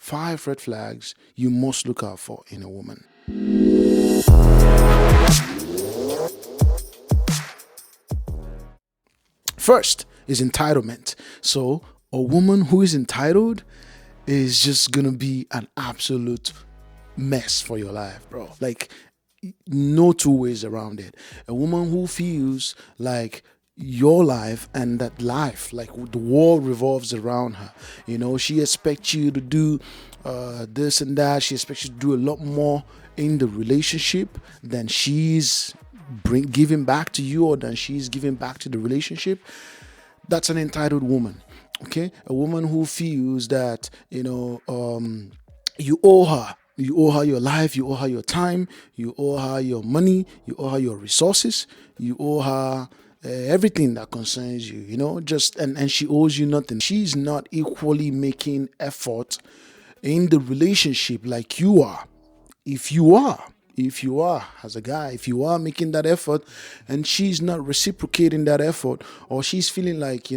5 red flags you must look out for in a woman. First is entitlement. So a woman who is entitled is just gonna be an absolute mess for your life, bro. Like, no two ways around it. A woman who feels like your life and that life, like the world revolves around her. She expects you to do this and that. She expects you to do a lot more in the relationship than she's giving back to you, or than she's giving back to the relationship. That's an entitled woman. Okay, a woman who feels that you owe her. You owe her your life, you owe her your time, you owe her your money, you owe her your resources, you owe her everything that concerns you, and she owes you nothing. She's not equally making effort in the relationship like you are. If you are as a guy, if you are making that effort and she's not reciprocating that effort, or she's feeling like,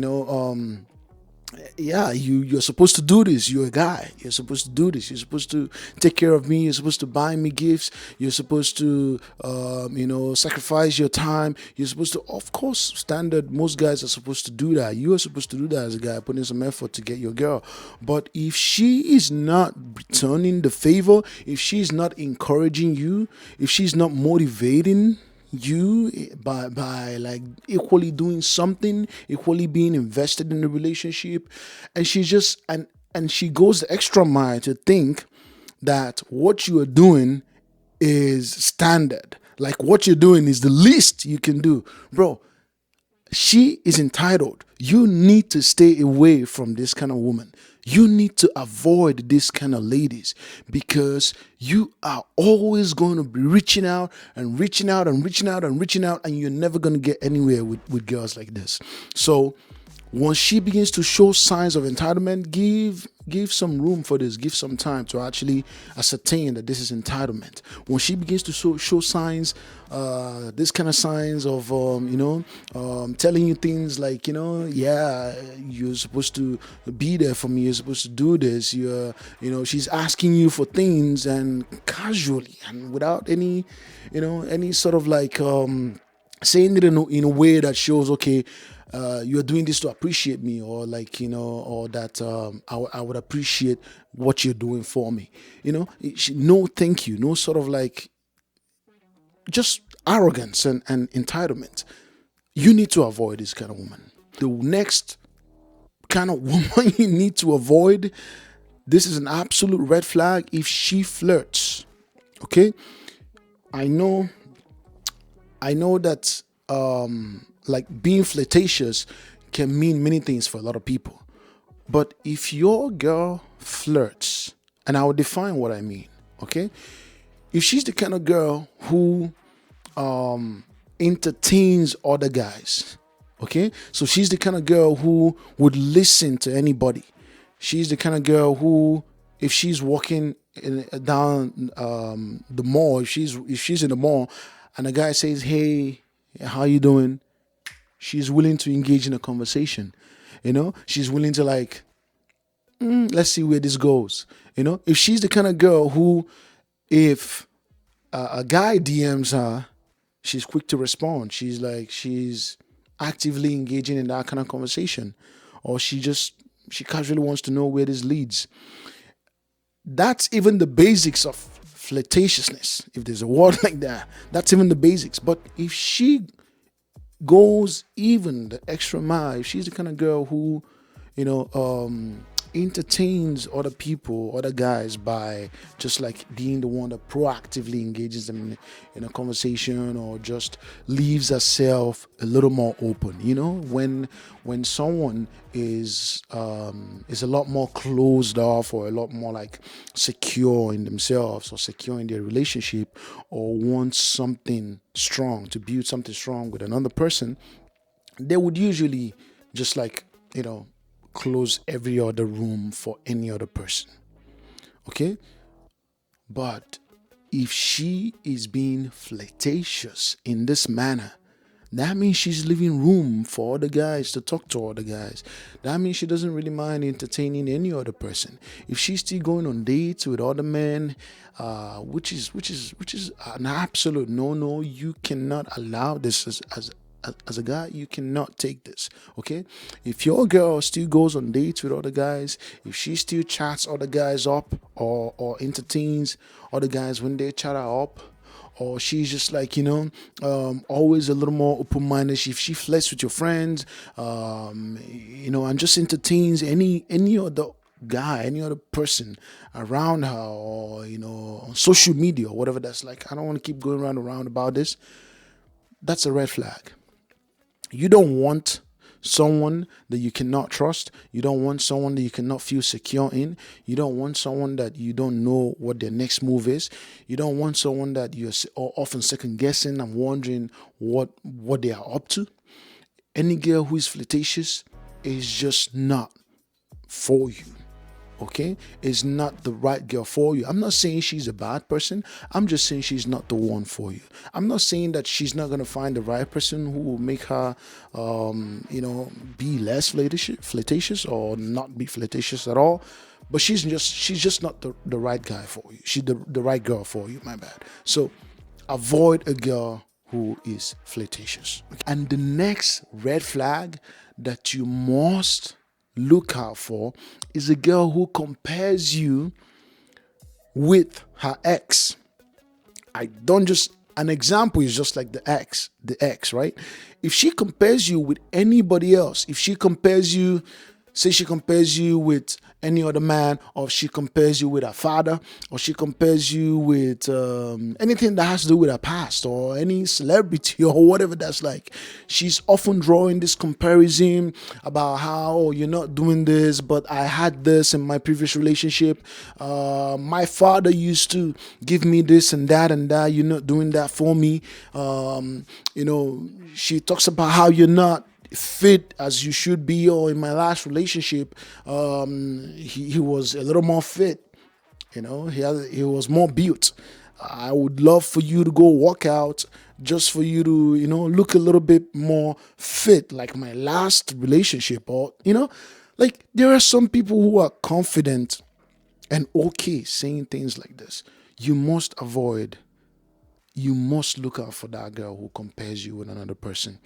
you're supposed to do this. You're a guy. You're supposed to do this. You're supposed to take care of me. You're supposed to buy me gifts. You're supposed to, sacrifice your time. You're supposed to, of course, standard. Most guys are supposed to do that. You are supposed to do that as a guy, putting some effort to get your girl. But if she is not returning the favor, if she's not encouraging you, if she's not motivating you by like equally doing something, equally being invested in the relationship, and she goes the extra mile to think that what you are doing is standard, like what you're doing is the least you can do, bro, she is entitled. You need to stay away from this kind of woman. You need to avoid this kind of ladies, because you are always going to be reaching out and reaching out and reaching out and reaching out, and you're never going to get anywhere with girls like this. So once she begins to show signs of entitlement, give some room for this. Give some time to actually ascertain that this is entitlement. When she begins to show signs, this kind of signs of telling you things like, you're supposed to be there for me, you're supposed to do this, she's asking you for things, and casually and without any sort of like saying it in a way that shows, okay, you're doing this to appreciate me, or like, or that I would appreciate what you're doing for me. No thank you, no sort of like just arrogance and entitlement. You need to avoid this kind of woman. The next kind of woman you need to avoid, this is an absolute red flag, if she flirts. Okay? I know that like being flirtatious can mean many things for a lot of people. But if your girl flirts, and I will define what I mean, okay? If she's the kind of girl who entertains other guys, okay? So she's the kind of girl who would listen to anybody. She's the kind of girl who, if she's walking down the mall, if she's in the mall and a guy says, "Hey, how you doing?" She's willing to engage in a conversation. She's willing to like, let's see where this goes. If she's the kind of girl who, if a guy DMs her, she's quick to respond. She's actively engaging in that kind of conversation, or she casually wants to know where this leads. That's even the basics of flirtatiousness, if there's a word like that. That's even the basics. But if she goes even the extra mile, if she's the kind of girl who, entertains other people, other guys, by just like being the one that proactively engages them in a conversation, or just leaves herself a little more open. When someone is a lot more closed off, or a lot more like secure in themselves, or secure in their relationship, or wants something strong, to build something strong with another person, they would usually just like, close every other room for any other person. Okay? But if she is being flirtatious in this manner, that means she's leaving room for other guys to talk to other guys. That means she doesn't really mind entertaining any other person. If she's still going on dates with other men, which is an absolute no. You cannot allow this as a guy. You cannot take this. Okay, if your girl still goes on dates with other guys, if she still chats other guys up, or entertains other guys when they chat her up, or she's just like, always a little more open-minded, if she flirts with your friends, and just entertains any other guy, any other person around her, or on social media or whatever, that's like, I don't want to keep going round and round about this. That's a red flag. You don't want someone that you cannot trust. You don't want someone that you cannot feel secure in. You don't want someone that you don't know what their next move is. You don't want someone that you're often second guessing and wondering what they are up to. Any girl who is flirtatious is just not for you. Okay, is not the right girl for you. I'm not saying she's a bad person. I'm just saying she's not the one for you. I'm not saying that she's not gonna find the right person who will make her, be less flirtatious or not be flirtatious at all. But she's just not the right guy for you. She's the right girl for you. My bad. So avoid a girl who is flirtatious. And the next red flag that you must look out for is a girl who compares you with her ex. An example is just like the ex, right? If she compares you with anybody else, if she compares you, say she compares you with any other man, or she compares you with her father, or she compares you with anything that has to do with her past, or any celebrity or whatever that's like, she's often drawing this comparison about how, oh, you're not doing this, but I had this in my previous relationship. My father used to give me this and that, you're not doing that for me. She talks about how you're not fit as you should be, or in my last relationship, he was a little more fit. He was more built. I would love for you to go work out just for you to, look a little bit more fit, like my last relationship. Or, like, there are some people who are confident and okay saying things like this. You must look out for that girl who compares you with another person.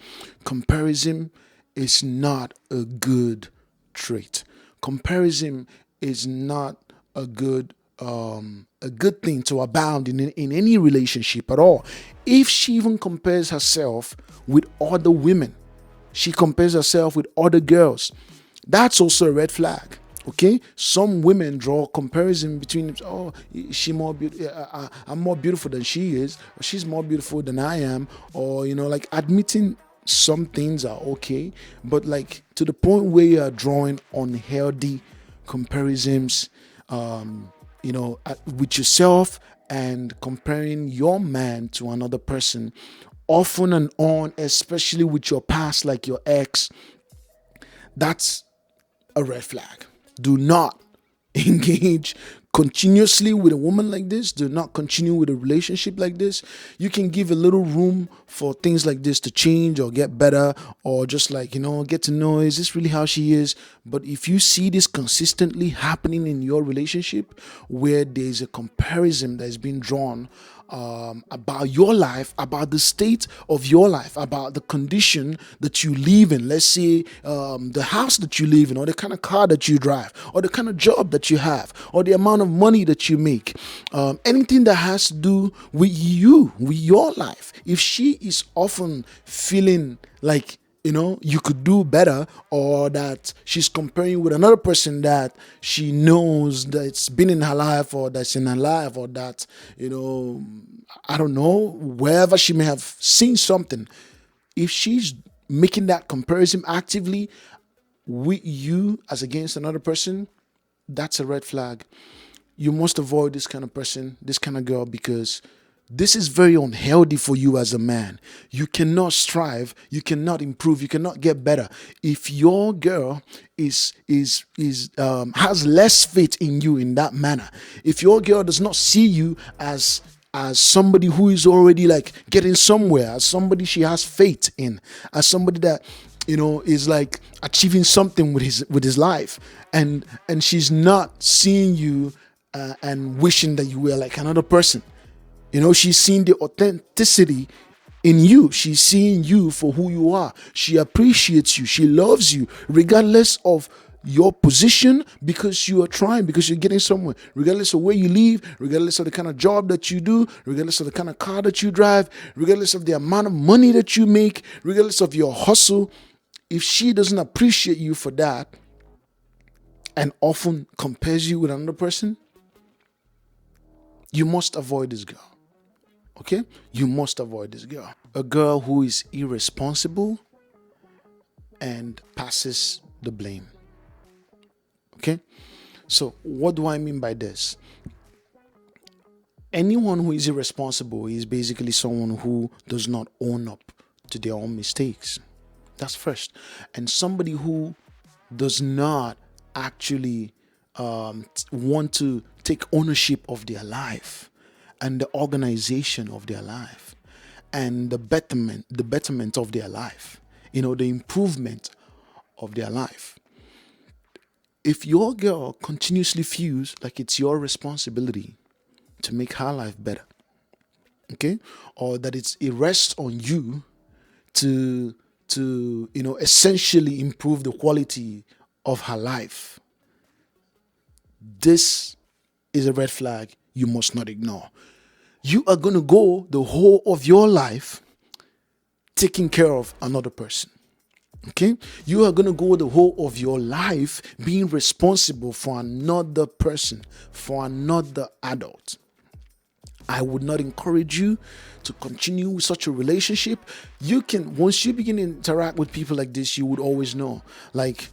Comparison is not a good trait. Comparison is not a good thing to abound in any relationship at all. If she even compares herself with other women, she compares herself with other girls, that's also a red flag. Okay, some women draw comparison between, oh, I'm more beautiful than she is, or she's more beautiful than I am, or like admitting some things are okay, but like to the point where you are drawing unhealthy comparisons, with yourself, and comparing your man to another person, often and on, especially with your past, like your ex, that's a red flag. Do not engage continuously with a woman like this. Do not continue with a relationship like this. You can give a little room for things like this to change or get better, or just like, get to know, is this really how she is? But if you see this consistently happening in your relationship, where there's a comparison that is being drawn about your life, about the state of your life, about the condition that you live in, let's say the house that you live in, or the kind of car that you drive, or the kind of job that you have, or the amount of money that you make, anything that has to do with you, with your life. If she is often feeling like you could do better, or that she's comparing with another person that she knows that's been in her life, or that's in her life, or that, I don't know, wherever she may have seen something. If she's making that comparison actively with you as against another person, that's a red flag. You must avoid this kind of person, this kind of girl, because this is very unhealthy for you as a man. You cannot strive, you cannot improve, you cannot get better if your girl has less faith in you in that manner. If your girl does not see you as as somebody who is already like getting somewhere, as somebody she has faith in, as somebody that is like achieving something with his life, and she's not seeing you and wishing that you were like another person. She's seeing the authenticity in you. She's seeing you for who you are. She appreciates you. She loves you, regardless of your position, because you are trying, because you're getting somewhere, regardless of where you live, regardless of the kind of job that you do, regardless of the kind of car that you drive, regardless of the amount of money that you make, regardless of your hustle. If she doesn't appreciate you for that and often compares you with another person, you must avoid this girl. Okay? You must avoid this girl. A girl who is irresponsible and passes the blame. Okay? So, what do I mean by this? Anyone who is irresponsible is basically someone who does not own up to their own mistakes. That's first. And somebody who does not actually want to take ownership of their life and the organization of their life and the betterment of their life, the improvement of their life. If your girl continuously feels like it's your responsibility to make her life better, okay, or that it rests on you to essentially improve the quality of her life, this is a red flag you must not ignore. You are going to go the whole of your life taking care of another person. Okay? You are going to go the whole of your life being responsible for another person, for another adult. I would not encourage you to continue with such a relationship. Once you begin to interact with people like this, you would always know. Like,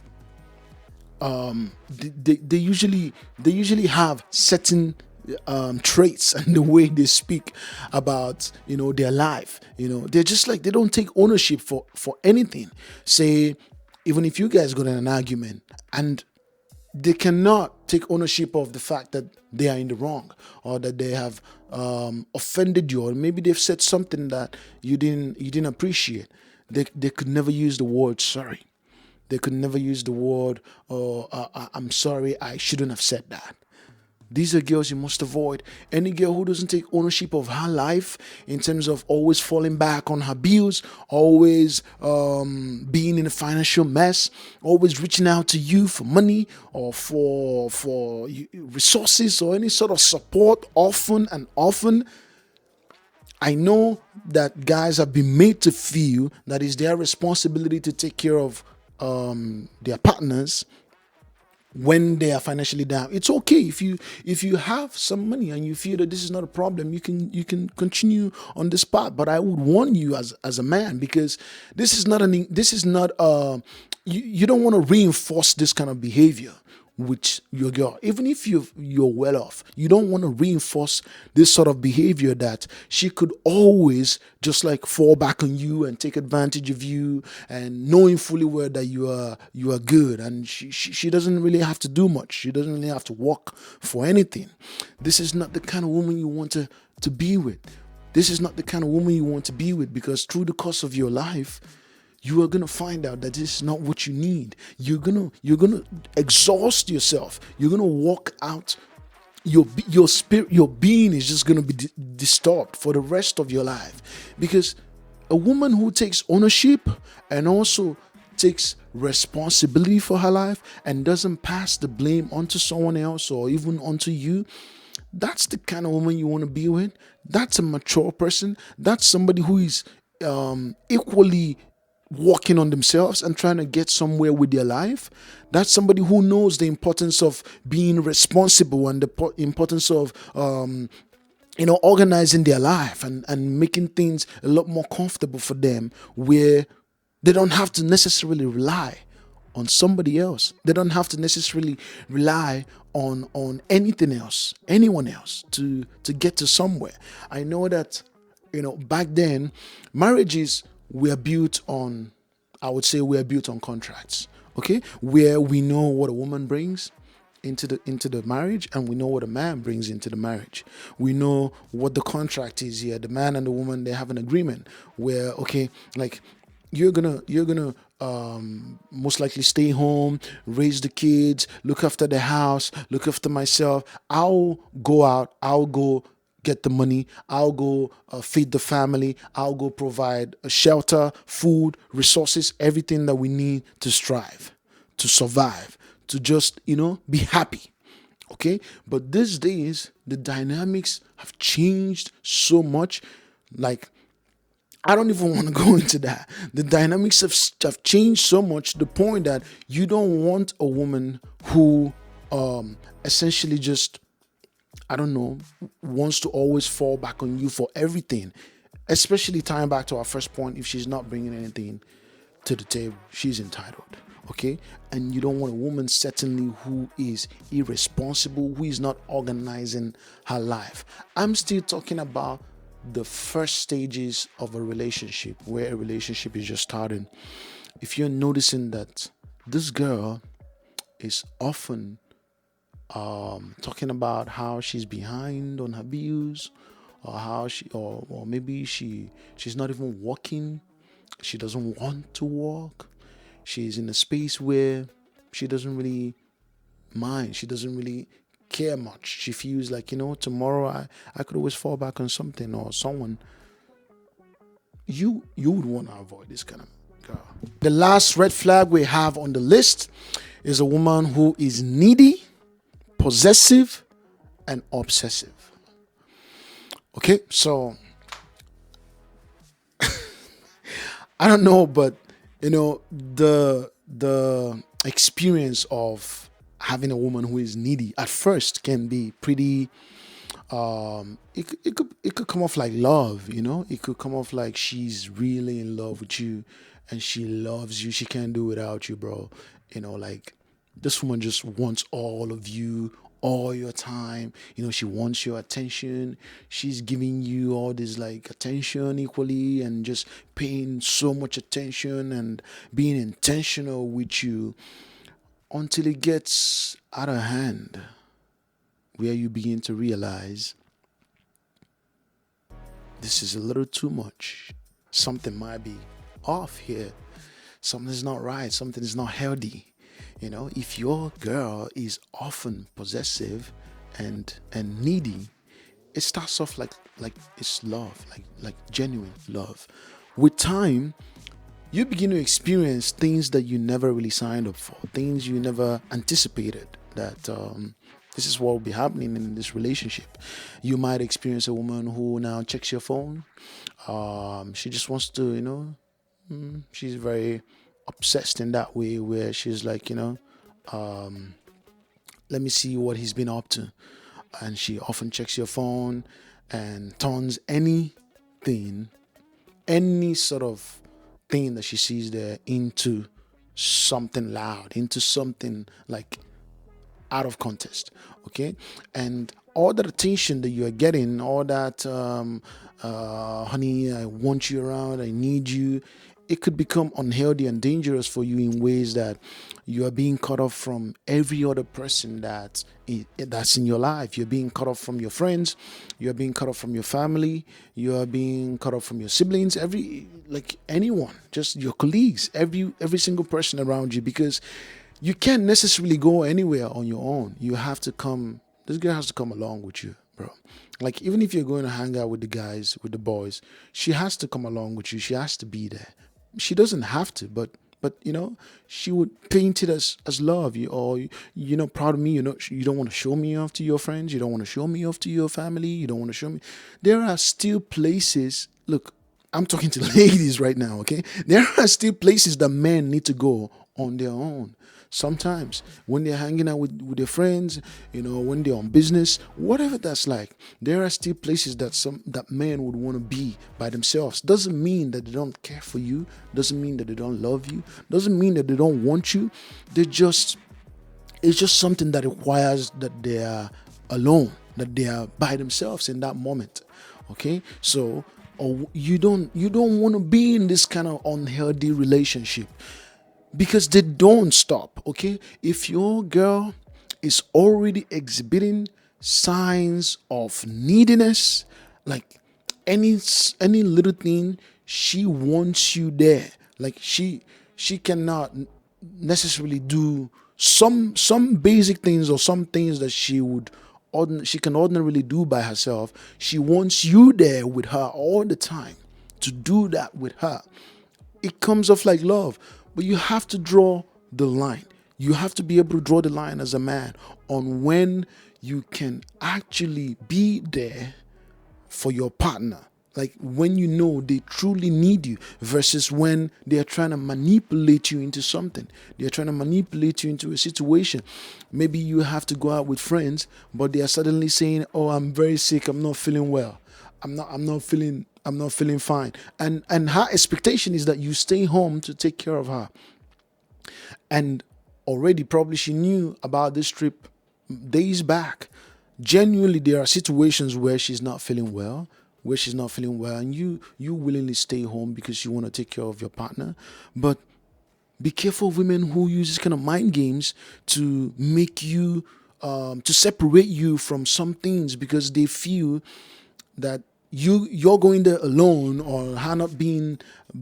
they usually have certain traits and the way they speak about their life. They're just like, they don't take ownership for anything. Say, even if you guys got in an argument and they cannot take ownership of the fact that they are in the wrong, or that they have offended you, or maybe they've said something that you didn't appreciate. They could never use the word sorry. They could never use the word, I'm sorry, I shouldn't have said that. These are girls you must avoid. Any girl who doesn't take ownership of her life in terms of always falling back on her bills, always being in a financial mess, always reaching out to you for money or for resources or any sort of support often and often. I know that guys have been made to feel that it's their responsibility to take care of their partners when they are financially down. It's okay if you have some money and you feel that this is not a problem, you can continue on this path. But I would warn you as a man, because this is not you don't want to reinforce this kind of behavior with your girl. Even if you're well off, you don't want to reinforce this sort of behavior that she could always just like fall back on you and take advantage of you, and knowing fully well that you are good, and she doesn't really have to do much. She doesn't really have to work for anything. This is not the kind of woman you want to be with. This is not the kind of woman you want to be with, because through the course of your life, you are gonna find out that this is not what you need. You're gonna exhaust yourself. You're gonna walk out. Your spirit, your being is just gonna be disturbed for the rest of your life, because a woman who takes ownership and also takes responsibility for her life and doesn't pass the blame onto someone else or even onto you, that's the kind of woman you want to be with. That's a mature person. That's somebody who is equally working on themselves and trying to get somewhere with their life. That's somebody who knows the importance of being responsible and the importance of organizing their life and making things a lot more comfortable for them, where they don't have to necessarily rely on somebody else. They don't have to necessarily rely on anything else, anyone else to get to somewhere. I know that back then marriages were built on, I would say, we're built on contracts, okay, where we know what a woman brings into the marriage, and we know what a man brings into the marriage. We know what the contract is here. The man and the woman, they have an agreement where, okay, like, you're gonna most likely stay home, raise the kids, look after the house, look after myself. I'll go out, I'll go get the money, I'll go feed the family, I'll go provide a shelter, food, resources, everything that we need to strive, to survive, to just, be happy. Okay, but these days the dynamics have changed so much. Like, I don't even want to go into that. The dynamics have changed so much to the point that you don't want a woman who essentially just, I don't know, wants to always fall back on you for everything. Especially tying back to our first point, if she's not bringing anything to the table, she's entitled. Okay, and you don't want a woman certainly who is irresponsible, who is not organizing her life. I'm still talking about the first stages of a relationship, where a relationship is just starting. If you're noticing that this girl is often talking about how she's behind on her bills, or how or maybe she's not even working, she doesn't want to work, she's in a space where she doesn't really mind, she doesn't really care much, she feels like, tomorrow I could always fall back on something or someone. You would want to avoid this kind of girl. The last red flag we have on the list is a woman who is needy, possessive, and obsessive. Okay, so I don't know, but the experience of having a woman who is needy at first can be pretty it could come off like love. It could come off like she's really in love with you and she loves you, she can't do without you, bro. Like, this woman just wants all of you, all your time. She wants your attention. She's giving you all this, like, attention equally, and just paying so much attention and being intentional with you until it gets out of hand, where you begin to realize this is a little too much. Something might be off here. Something's not right. Something is not healthy. If your girl is often possessive and needy, it starts off like it's love, like genuine love. With time, you begin to experience things that you never really signed up for, things you never anticipated that this is what will be happening in this relationship. You might experience a woman who now checks your phone. She just wants to, she's very obsessed in that way, where she's like, let me see what he's been up to. And she often checks your phone and turns anything, any sort of thing that she sees there, into something loud, into something like out of context. Okay, and all that attention that you are getting, all that honey, I want you around, I need you, it could become unhealthy and dangerous for you in ways that you are being cut off from every other person that's in your life. You're being cut off from your friends, you're being cut off from your family, you are being cut off from your siblings, anyone, just your colleagues, every single person around you, because you can't necessarily go anywhere on your own. This girl has to come along with you, bro. Like, even if you're going to hang out with the guys, with the boys, she has to come along with you. She has to be there. She doesn't have to, but she would paint it as love. Proud of me. You don't want to show me off to your friends. You don't want to show me off to your family. You don't want to show me. There are still places. Look, I'm talking to ladies right now, okay? There are still places that men need to go on their own. Sometimes when they're hanging out with their friends, when they're on business, whatever that's like, there are still places that men would want to be by themselves. Doesn't mean that they don't care for you. Doesn't mean that they don't love you. Doesn't mean that they don't want you. It's just something that requires that they are alone, that they are by themselves in that moment. Okay, so you don't want to be in this kind of unhealthy relationship, because they don't stop. Okay, if your girl is already exhibiting signs of neediness, like any little thing, she wants you there. Like she cannot necessarily do some basic things, or some things that she can ordinarily do by herself. She wants you there with her all the time to do that with her. It comes off like love, but you have to draw the line. You have to be able to draw the line as a man on when you can actually be there for your partner. Like when you know they truly need you, versus when they're trying to manipulate you into something. They're trying to manipulate you into a situation. Maybe you have to go out with friends, but they are suddenly saying, "Oh, I'm very sick. I'm not feeling well. I'm not feeling fine." And her expectation is that you stay home to take care of her. And already probably she knew about this trip days back. Genuinely, there are situations where she's not feeling well, and you willingly stay home because you want to take care of your partner. But be careful of women who use this kind of mind games to make you to separate you from some things, because they feel that you're going there alone, or her not being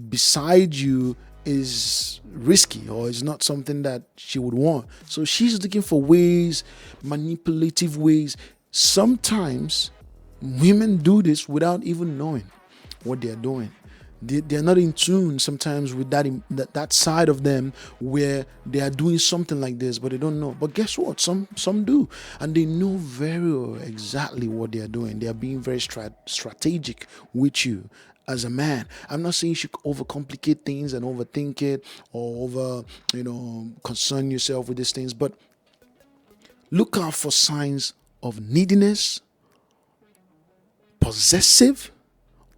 beside you is risky, or is not something that she would want. So she's looking for ways, manipulative ways. Sometimes women do this without even knowing what they're doing. They're not in tune sometimes with that side of them, where they are doing something like this, but they don't know. But guess what? Some do, and they know very well exactly what they are doing. They are being very strategic with you as a man. I'm not saying you should overcomplicate things and overthink it, or concern yourself with these things, but look out for signs of neediness, possessive,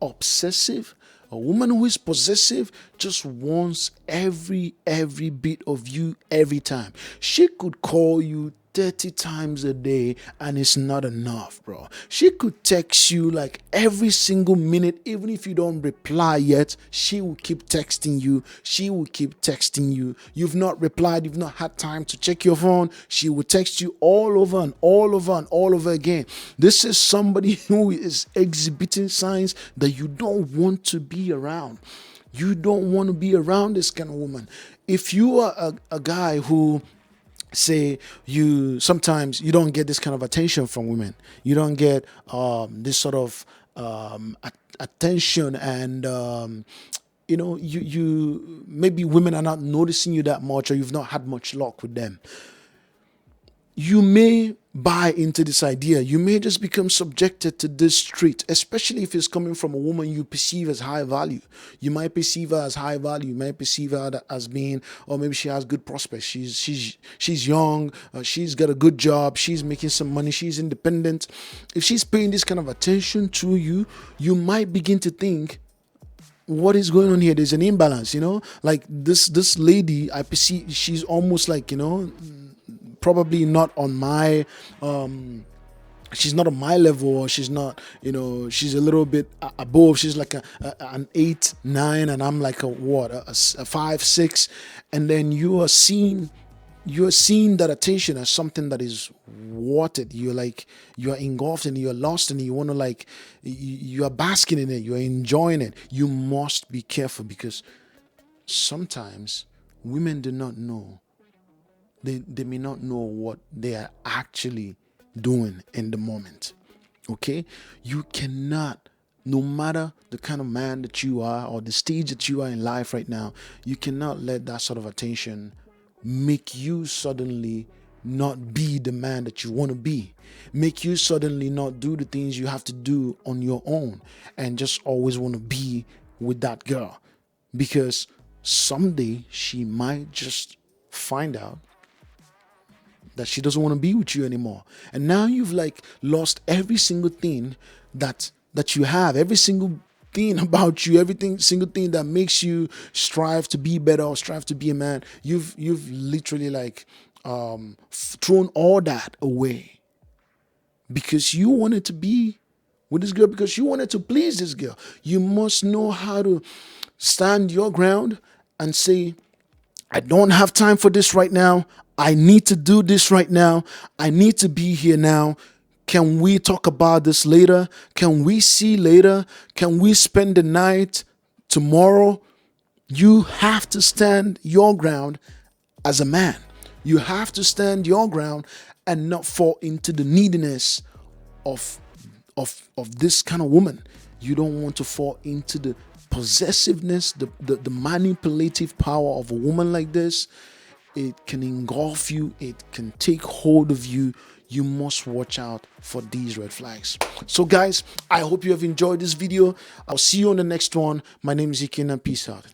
obsessive. A woman who is possessive just wants every bit of you every time. She could call you 30 times a day and it's not enough, bro. She could text you like every single minute, even if you don't reply yet. She will keep texting you. You've not replied, you've not had time to check your phone. She will text you all over and all over and all over again. This is somebody who is exhibiting signs that you don't want to be around. You don't want to be around this kind of woman. If you are a guy who, say, sometimes you don't get this kind of attention from women, you don't get this sort of attention, and you maybe women are not noticing you that much, or you've not had much luck with them, you may buy into this idea. You may just become subjected to this trait, especially if it's coming from a woman you perceive as high value. You might perceive her as high value. You might perceive her as being, or maybe she has good prospects. She's young. She's got a good job. She's making some money. She's independent. If she's paying this kind of attention to you, you might begin to think, what is going on here? There's an imbalance, like this lady, I perceive she's almost like, probably not on my she's not on my level, or she's not, she's a little bit above. She's like an 8, 9, and I'm like a 5, 6. And then you are seeing that attention as something that is worth it. You're engulfed in it, you're lost in it, you want to you are basking in it, you're enjoying it. You must be careful, because sometimes women do not know. They may not know what they are actually doing in the moment. Okay? You cannot, no matter the kind of man that you are, or the stage that you are in life right now, you cannot let that sort of attention make you suddenly not be the man that you want to be. Make you suddenly not do the things you have to do on your own, and just always want to be with that girl. Because someday she might just find out that she doesn't want to be with you anymore. And now you've lost every single thing that you have, every single thing about you, single thing that makes you strive to be better or strive to be a man. You've literally thrown all that away, because you wanted to be with this girl, because you wanted to please this girl. You must know how to stand your ground and say, I don't have time for this right now. I need to do this right now. I need to be here now. Can we talk about this later? Can we see later? Can we spend the night tomorrow? You have to stand your ground as a man. You have to stand your ground and not fall into the neediness of this kind of woman. You don't want to fall into the possessiveness, the manipulative power of a woman like this. It can engulf you, it can take hold of you. You must watch out for these red flags. So guys, I hope you have enjoyed this video. I'll see you on the next one. My name is Ikin and peace out.